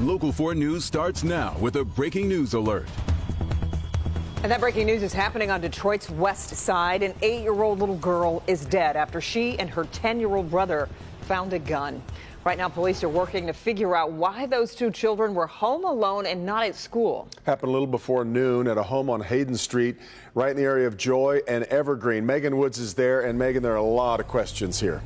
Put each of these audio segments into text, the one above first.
Local 4 News starts now with a breaking news alert. And that breaking news is happening on Detroit's west side. An 8-year-old little girl is dead after she and her 10-year-old brother found a gun. Right now, police are working to figure out why those two children were home alone and not at school. Happened a little before noon at a home on Hayden Street, right in the area of Joy and Evergreen. Megan Woods is there, and Megan, there are a lot of questions here.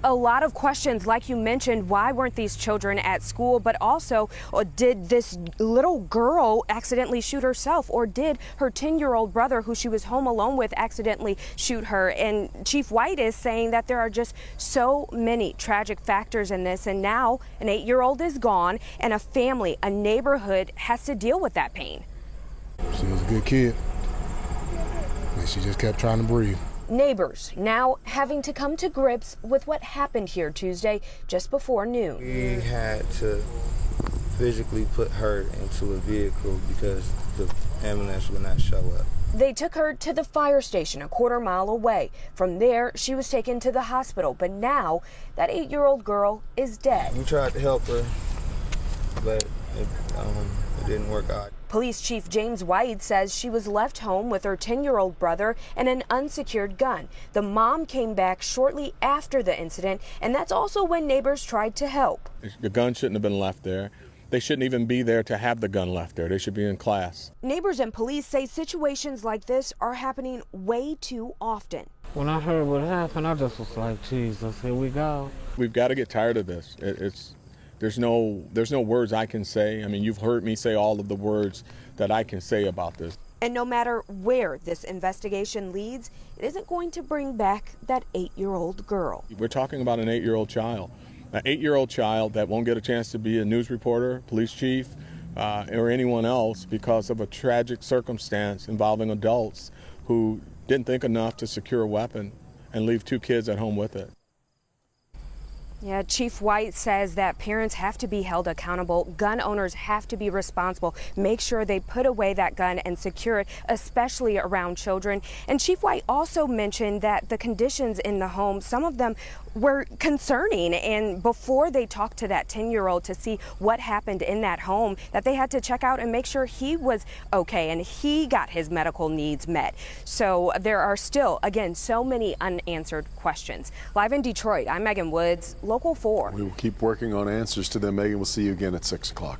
A lot of questions, like you mentioned, why weren't these children at school? But also, did this little girl accidentally shoot herself, or did her 10-year-old brother, who she was home alone with, accidentally shoot her? And Chief White is saying that there are just so many tragic factors in this. And now an 8-year-old is gone, and a family, a neighborhood has to deal with that pain. She was a good kid, and she just kept trying to breathe. Neighbors now having to come to grips with what happened here Tuesday just before noon. We had to physically put her into a vehicle because the ambulance would not show up. They took her to the fire station a quarter-mile away. From there, she was taken to the hospital, but now that 8-year-old girl is dead. We tried to help her, but it didn't work out. Police Chief James White says she was left home with her 10-year-old brother and an unsecured gun. The mom came back shortly after the incident, and that's also when neighbors tried to help. The gun shouldn't have been left there. They shouldn't even be there to have the gun left there. They should be in class. Neighbors and police say situations like this are happening way too often. When I heard what happened, I just was like, Jesus, here we go. We've got to get tired of this. There's no words I can say. I mean, you've heard me say all of the words that I can say about this. And no matter where this investigation leads, it isn't going to bring back that 8-year-old girl. We're talking about an 8-year-old child. An 8-year-old child that won't get a chance to be a news reporter, police chief, or anyone else because of a tragic circumstance involving adults who didn't think enough to secure a weapon and leave 2 kids at home with it. Yeah, Chief White says that parents have to be held accountable. Gun owners have to be responsible. Make sure they put away that gun and secure it, especially around children. And Chief White also mentioned that the conditions in the home, some of them were concerning. And before they talked to that 10-year-old to see what happened in that home, that they had to check out and make sure he was okay and he got his medical needs met. So there are still, again, so many unanswered questions. Live in Detroit, I'm Megan Woods, Local 4. We will keep working on answers to them. Megan, we'll see you again at 6 o'clock.